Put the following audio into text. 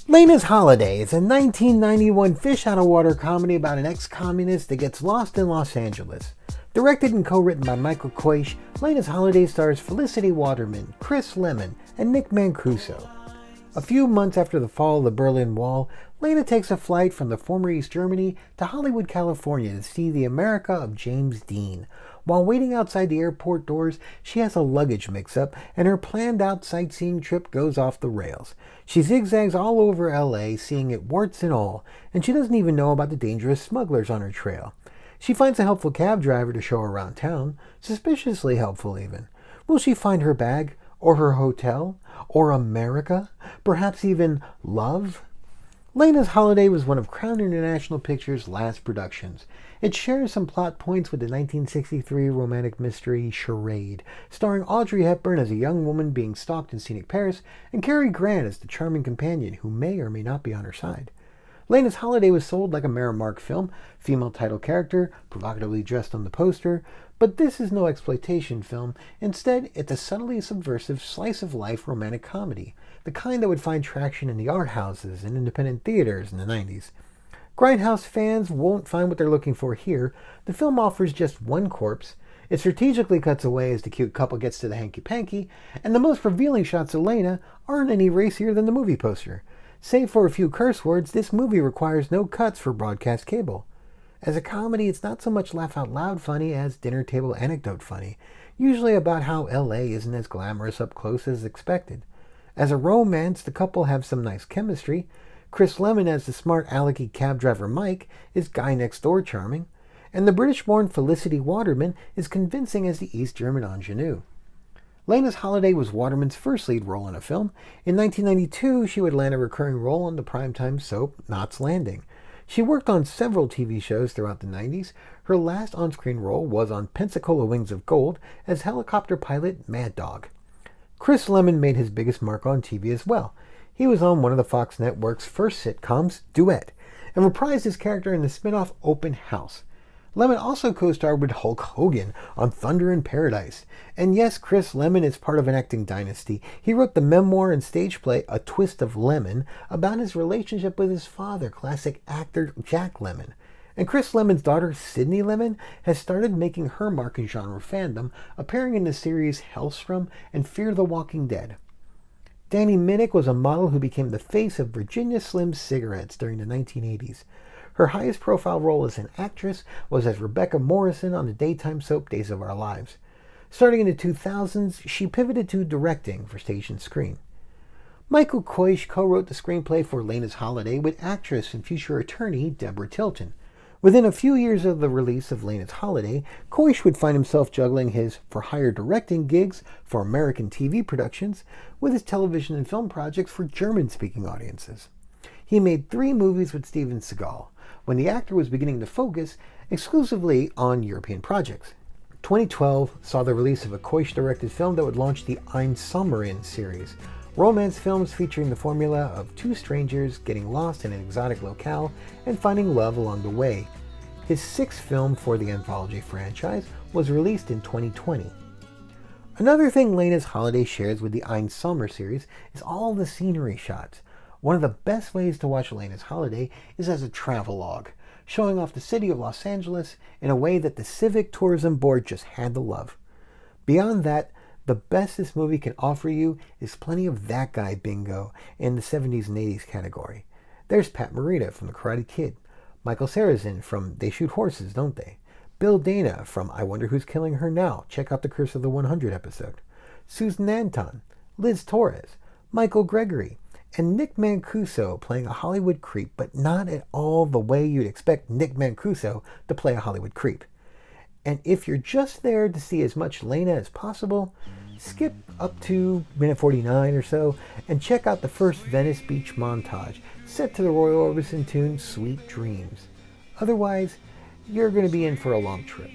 LENA'S Holiday is a 1991 fish-out-of-water comedy about an ex-communist that gets lost in Los Angeles. Directed and co-written by Michael Koish, LENA'S Holiday stars Felicity Waterman, Chris Lemmon, and Nick Mancuso. A few months after the fall of the Berlin Wall, Lena takes a flight from the former East Germany to Hollywood, California to see the America of James Dean. While waiting outside the airport doors, she has a luggage mix-up and her planned-out sightseeing trip goes off the rails. She zigzags all over LA, seeing it warts and all, and she doesn't even know about the dangerous smugglers on her trail. She finds a helpful cab driver to show her around town, suspiciously helpful even. Will she find her bag, or her hotel, or America, perhaps even love? LENA'S Holiday was one of Crown International Pictures' last productions. It shares some plot points with the 1963 romantic mystery Charade, starring Audrey Hepburn as a young woman being stalked in scenic Paris, and Cary Grant as the charming companion who may or may not be on her side. LENA'S Holiday was sold like a Merrimark film, female title character, provocatively dressed on the poster, but this is no exploitation film. Instead, it's a subtly subversive slice-of-life romantic comedy, the kind that would find traction in the art houses and independent theaters in the 90s. Grindhouse fans won't find what they're looking for here. The film offers just one corpse. It strategically cuts away as the cute couple gets to the hanky-panky, and the most revealing shots of Lena aren't any racier than the movie poster. Save for a few curse words, this movie requires no cuts for broadcast cable. As a comedy, it's not so much laugh-out-loud funny as dinner-table anecdote funny, usually about how LA isn't as glamorous up close as expected. As a romance, the couple have some nice chemistry. Chris Lemmon as the smart alecky cab driver Mike is guy-next-door charming, and the British-born Felicity Waterman is convincing as the East German ingenue. LENA'S Holiday was Waterman's first lead role in a film. In 1992, she would land a recurring role on the primetime soap Knots Landing. She worked on several TV shows throughout the 90s. Her last on-screen role was on Pensacola Wings of Gold as helicopter pilot Mad Dog. Chris Lemmon made his biggest mark on TV as well. He was on one of the Fox Network's first sitcoms, Duet, and reprised his character in the spin-off Open House. Lemmon also co-starred with Hulk Hogan on Thunder in Paradise. And yes, Chris Lemmon is part of an acting dynasty. He wrote the memoir and stage play A Twist of Lemon about his relationship with his father, classic actor Jack Lemmon. And Chris Lemmon's daughter, Sydney Lemmon, has started making her mark in genre fandom, appearing in the series Hellstrom and Fear the Walking Dead. Danny Minnick was a model who became the face of Virginia Slim cigarettes during the 1980s. Her highest profile role as an actress was as Rebecca Morrison on the daytime soap Days of Our Lives. Starting in the 2000s, she pivoted to directing for stage and screen. Michael Koish co-wrote the screenplay for LENA'S Holiday with actress and future attorney Deborah Tilton. Within a few years of the release of LENA'S Holiday, Koish would find himself juggling his for-hire directing gigs for American TV productions with his television and film projects for German-speaking audiences. He made 3 movies with Steven Seagal, when the actor was beginning to focus exclusively on European projects. 2012 saw the release of a Koish-directed film that would launch the Ein Sommerin series, romance films featuring the formula of 2 strangers getting lost in an exotic locale and finding love along the way. His 6th film for the anthology franchise was released in 2020. Another thing LENA'S Holiday shares with the Ein Sommer series is all the scenery shots. One of the best ways to watch LENA'S Holiday is as a travelogue, showing off the city of Los Angeles in a way that the Civic Tourism Board just had to love. Beyond that, the best this movie can offer you is plenty of that guy bingo in the 70s and 80s category. There's Pat Morita from The Karate Kid, Michael Sarrazin from They Shoot Horses, Don't They? Bill Dana from I Wonder Who's Killing Her Now, check out the Curse of the 100 episode, Susan Anton, Liz Torres, Michael Gregory, and Nick Mancuso playing a Hollywood creep, but not at all the way you'd expect Nick Mancuso to play a Hollywood creep. And if you're just there to see as much Lena as possible, skip up to minute 49 or so and check out the first Venice Beach montage set to the Roy Orbison tune Sweet Dreams. Otherwise, you're going to be in for a long trip.